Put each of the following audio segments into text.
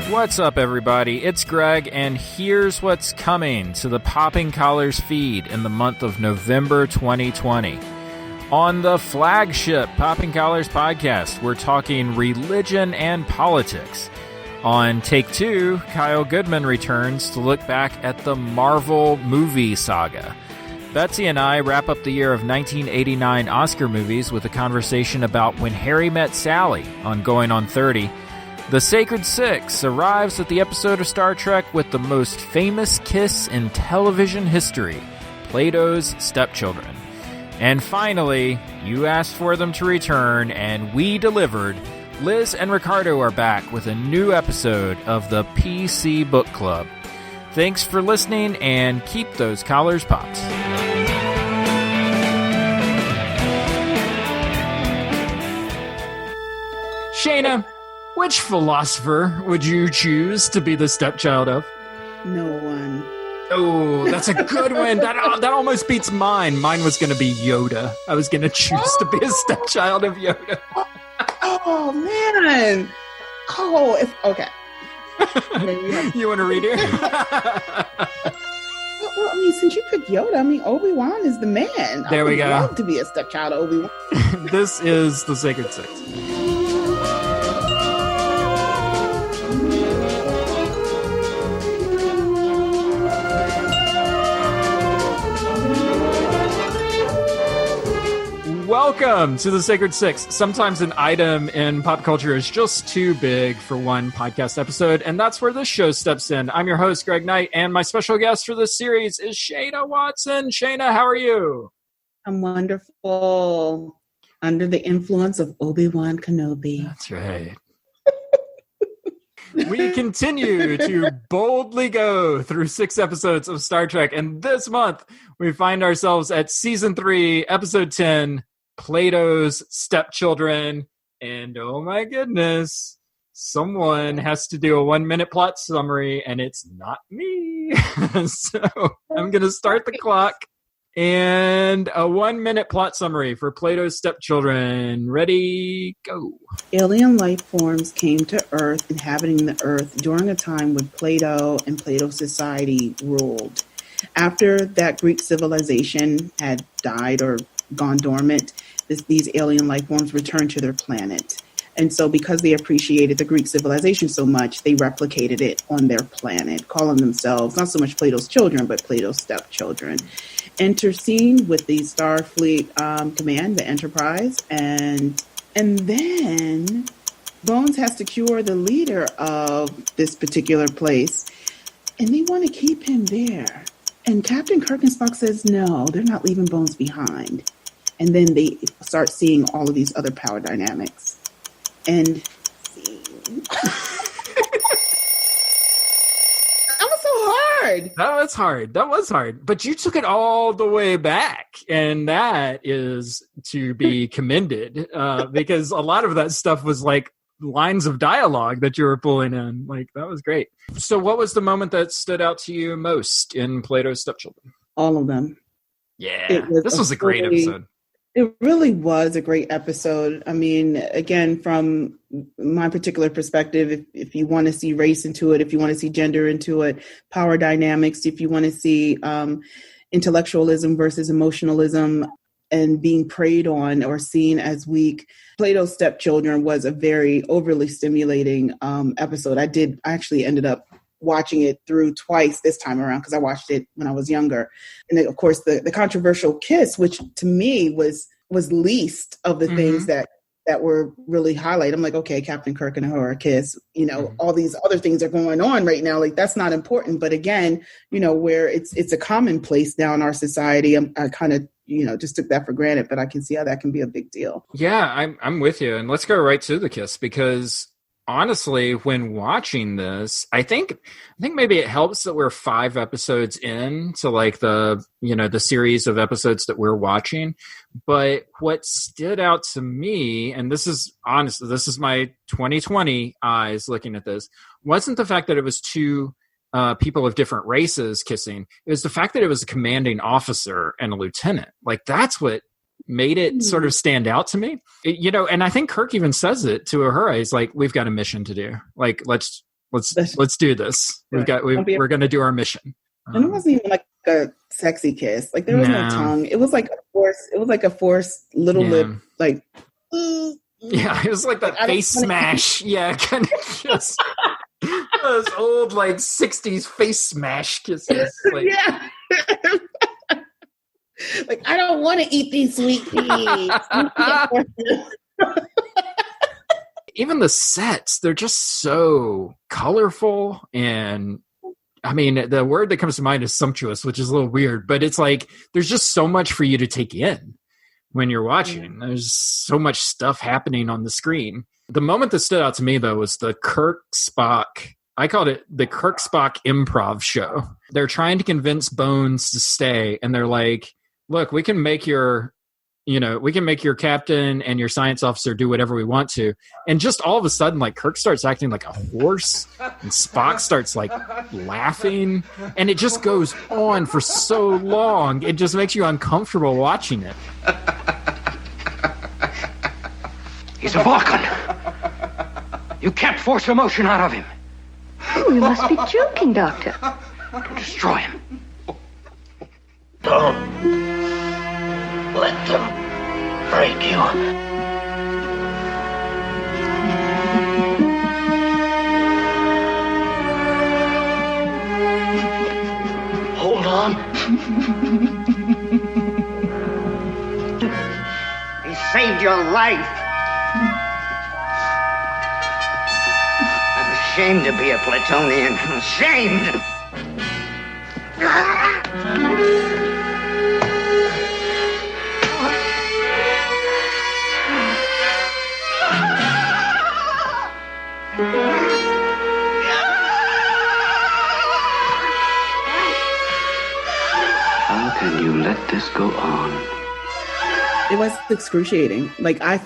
What's up, everybody? It's Greg, and here's what's coming to the Popping Collars feed in the month of November 2020. On the flagship Popping Collars podcast, we're talking religion and politics. On Take Two, Kyle Goodman returns to look back at the Marvel movie saga. Betsy and I wrap up the year of 1989 Oscar movies with a conversation about When Harry Met Sally on Going on 30. The Sacred Six arrives at the episode of Star Trek with the most famous kiss in television history, Plato's Stepchildren. And finally, you asked for them to return, and we delivered. Liz and Ricardo are back with a new episode of the PC Book Club. Thanks for listening, and keep those collars popped. Shayna, which philosopher would you choose to be the stepchild of? No one. Oh, that's a good one. That almost beats mine. Mine was going to be Yoda. I was going to choose to be a stepchild of Yoda. Oh, man. Oh, okay. You want to read it? Well, I mean, since you picked Yoda, I mean, Obi-Wan is the man. There we go. I would love to be a stepchild of Obi-Wan. This is the Sacred Six. Welcome to the Sacred Six. Sometimes an item in pop culture is just too big for one podcast episode, and that's where this show steps in. I'm your host, Greg Knight, and my special guest for this series is Shayna Watson. Shayna, how are you? I'm wonderful. Under the influence of Obi-Wan Kenobi. That's right. We continue to boldly go through 6 episodes of Star Trek, and this month we find ourselves at Season 3, Episode 10, Plato's Stepchildren, and oh my goodness, someone has to do a 1-minute plot summary, and it's not me. So I'm going to start the clock, and a 1-minute plot summary for Plato's Stepchildren. Ready, go. Alien life forms came to Earth, inhabiting the Earth during a time when Plato and Plato's society ruled. After that Greek civilization had died or gone dormant, these alien life forms returned to their planet. And so because they appreciated the Greek civilization so much, they replicated it on their planet, calling themselves not so much Plato's children, but Plato's stepchildren. Enter scene with the Starfleet command, the Enterprise, and then Bones has to cure the leader of this particular place, and they want to keep him there. And Captain Kirk and Spock says, no, they're not leaving Bones behind. And then they start seeing all of these other power dynamics. And that was so hard. That was hard. But you took it all the way back. And that is to be commended. Because a lot of that stuff was like lines of dialogue that you were pulling in. Like, that was great. So what was the moment that stood out to you most in Plato's Stepchildren? All of them. Yeah, this was a great episode. It really was a great episode. I mean, again, from my particular perspective, if you want to see race into it, if you want to see gender into it, power dynamics, if you want to see intellectualism versus emotionalism and being preyed on or seen as weak, Plato's Stepchildren was a very overly stimulating episode. I actually ended up watching it through twice this time around because I watched it when I was younger. And then, of course, the controversial kiss, which to me was least of the things that were really highlighted. I'm like, okay, Captain Kirk and her kiss, all these other things are going on right now. Like, that's not important. But again, where it's a commonplace now in our society, I kind of, just took that for granted, but I can see how that can be a big deal. Yeah, I'm with you. And let's go right to the kiss, because honestly, when watching this, I think maybe it helps that we're 5 episodes in to like the series of episodes that we're watching. But what stood out to me, and this is my 2020 eyes looking at this, wasn't the fact that it was 2 people of different races kissing. It was the fact that it was a commanding officer and a lieutenant. Like, that's what made it sort of stand out to me. And I think Kirk even says it to her. He's like, we've got a mission to do. Like, let's let's do this. We're going to do our mission. And it wasn't even like a sexy kiss. Like there was no tongue. It was like a forced little lip, like. Yeah, it was like that face smash. Yeah, kind of just those old like 60s face smash kisses. Like, yeah. Like, I don't want to eat these sweet peas. Even the sets, they're just so colorful. And I mean, the word that comes to mind is sumptuous, which is a little weird, but it's like there's just so much for you to take in when you're watching. There's so much stuff happening on the screen. The moment that stood out to me, though, was the Kirk Spock. I called it the Kirk Spock improv show. They're trying to convince Bones to stay, and they're like, look, we can make your captain and your science officer do whatever we want to. And just all of a sudden, like, Kirk starts acting like a horse, and Spock starts like laughing, and it just goes on for so long. It just makes you uncomfortable watching it. He's a Vulcan. You can't force emotion out of him. Oh, you must be joking, Doctor. To destroy him. Don't let them break you. Hold on. He saved your life. I'm ashamed to be a Platonian. I'm ashamed. How can you let this go on? It was excruciating. Like I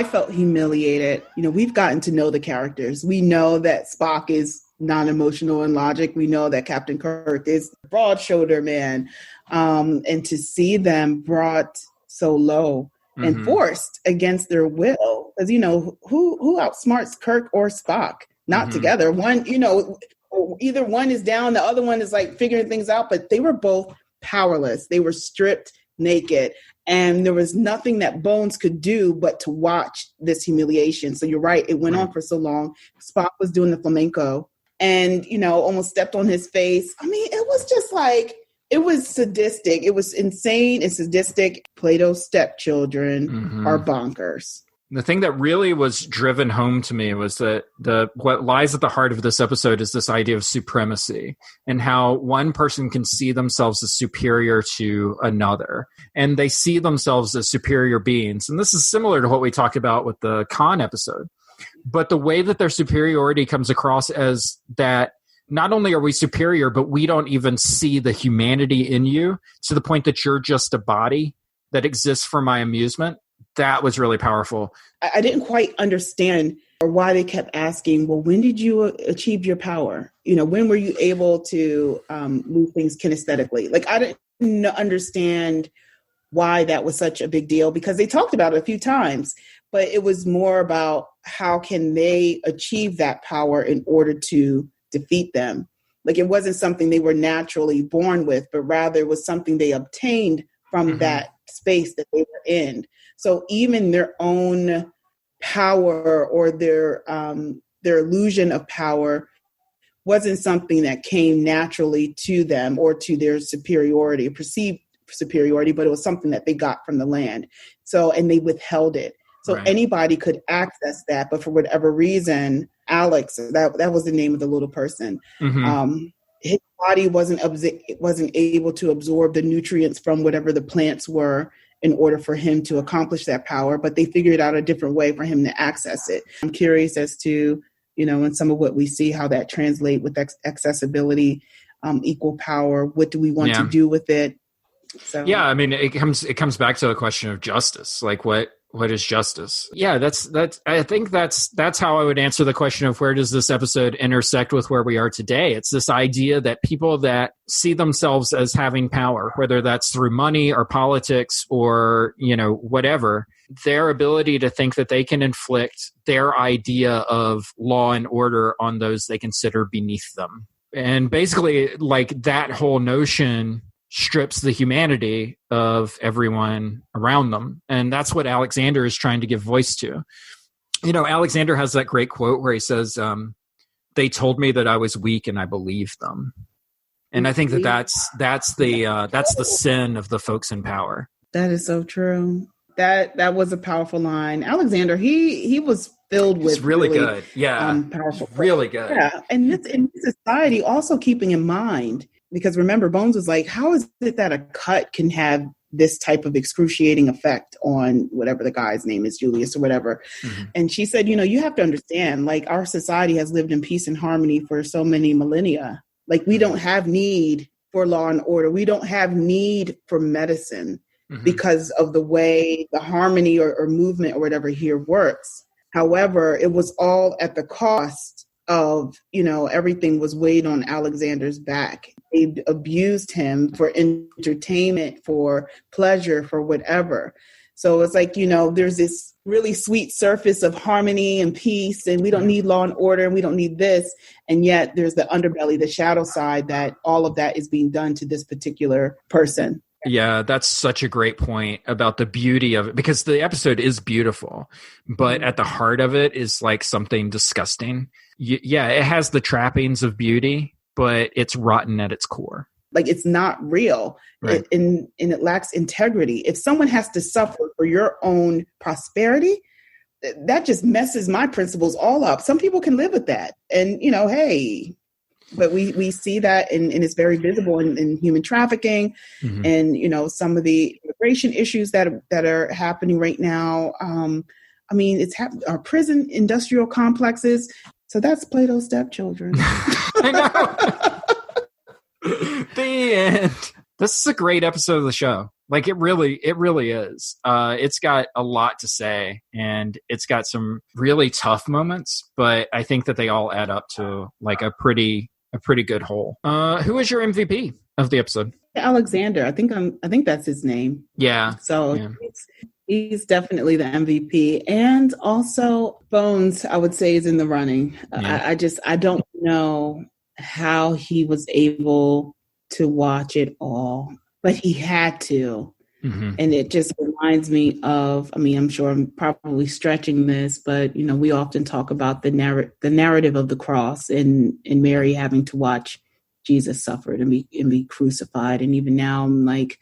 felt humiliated. You know, we've gotten to know the characters. We know that Spock is non-emotional in logic. We know that Captain Kirk is a broad-shoulder man. And to see them brought so low and forced against their will, because, you know, who outsmarts Kirk or Spock? Not together. One, you know, either one is down, the other one is like figuring things out, but they were both powerless. They were stripped naked, and there was nothing that Bones could do but to watch this humiliation. So you're right. It went on for so long. Spock was doing the flamenco and, you know, almost stepped on his face. I mean, it was just like, it was sadistic. It was insane and sadistic. Plato's stepchildren are bonkers. The thing that really was driven home to me was that what lies at the heart of this episode is this idea of supremacy and how one person can see themselves as superior to another, and they see themselves as superior beings. And this is similar to what we talked about with the Khan episode. But the way that their superiority comes across as that not only are we superior, but we don't even see the humanity in you to the point that you're just a body that exists for my amusement. That was really powerful. I didn't quite understand or why they kept asking, well, when did you achieve your power? You know, when were you able to move things kinesthetically? Like, I didn't understand why that was such a big deal, because they talked about it a few times, but it was more about how can they achieve that power in order to defeat them. Like, it wasn't something they were naturally born with, but rather it was something they obtained from that space that they were in. So even their own power or their illusion of power wasn't something that came naturally to them or to their superiority, perceived superiority, but it was something that they got from the land. So, and they withheld it. So anybody could access that, but for whatever reason, Alex, that was the name of the little person. His body wasn't able to absorb the nutrients from whatever the plants were in order for him to accomplish that power, but they figured out a different way for him to access it. I'm curious as to, you know, in some of what we see, how that translate with accessibility, equal power. What do we want to do with it? So, yeah, I mean, it comes back to the question of justice. Like, what what is justice? Yeah, that's I think that's how I would answer the question of where does this episode intersect with where we are today. It's this idea that people that see themselves as having power, whether that's through money or politics or, whatever, their ability to think that they can inflict their idea of law and order on those they consider beneath them. And basically, like, that whole notion strips the humanity of everyone around them. And that's what Alexander is trying to give voice to. Alexander has that great quote where he says, they told me that I was weak and I believed them. And I think that's the sin of the folks in power. That is so true. That was a powerful line. Alexander, he was filled with it's really good. Yeah. Powerful. Really good. Yeah. And this in society, also keeping in mind, because remember, Bones was like, how is it that a cut can have this type of excruciating effect on whatever the guy's name is, Julius or whatever? Mm-hmm. And she said, you have to understand, like, our society has lived in peace and harmony for so many millennia. Like, we don't have need for law and order. We don't have need for medicine because of the way the harmony or movement or whatever here works. However, it was all at the cost of, everything was weighed on Alexander's back. They abused him for entertainment, for pleasure, for whatever. So it's like, there's this really sweet surface of harmony and peace, and we don't need law and order, and we don't need this. And yet there's the underbelly, the shadow side, that all of that is being done to this particular person. Yeah, that's such a great point about the beauty of it, because the episode is beautiful, but at the heart of it is like something disgusting. Yeah, it has the trappings of beauty, but it's rotten at its core. Like, it's not real, right. And it lacks integrity. If someone has to suffer for your own prosperity, that just messes my principles all up. Some people can live with that. And, hey, but we see that, and it's very visible in human trafficking and, some of the immigration issues that are happening right now. It's our prison industrial complexes. So that's Plato's Stepchildren. I know. The end. This is a great episode of the show. Like, it really is. It's got a lot to say, and it's got some really tough moments, but I think that they all add up to like a pretty good whole. Who is your MVP of the episode? Alexander. I think that's his name. Yeah. So he's definitely the MVP. And also Bones, I would say, is in the running. Yeah. I don't know how he was able to watch it all, but he had to. Mm-hmm. And it just reminds me of, I'm sure I'm probably stretching this, but, we often talk about the narrative of the cross and Mary having to watch Jesus suffer and be crucified. And even now, I'm like,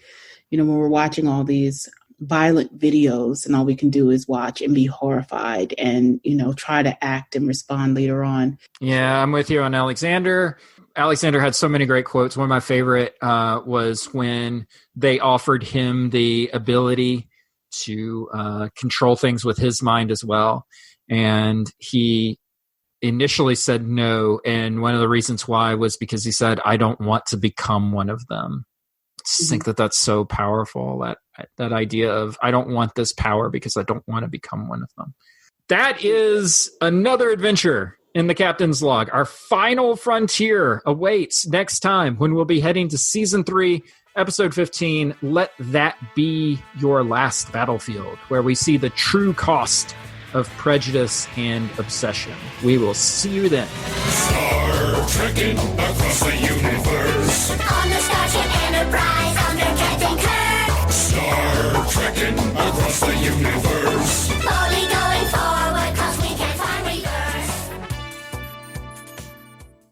when we're watching all these violent videos and all we can do is watch and be horrified and, try to act and respond later on. Yeah, I'm with you on Alexander. Alexander had so many great quotes. One of my favorite was when they offered him the ability to control things with his mind as well. And he initially said no. And one of the reasons why was because he said, I don't want to become one of them. I just think that that's so powerful, that idea of I don't want this power because I don't want to become one of them. That is another adventure in the Captain's Log. Our final frontier awaits next time when we'll be heading to Season 3, Episode 15, Let That Be Your Last Battlefield, where we see the true cost of prejudice and obsession. We will see you then. Star trekking across the universe. On the Starship Enterprise under Captain Kirk. Star trekking across the universe.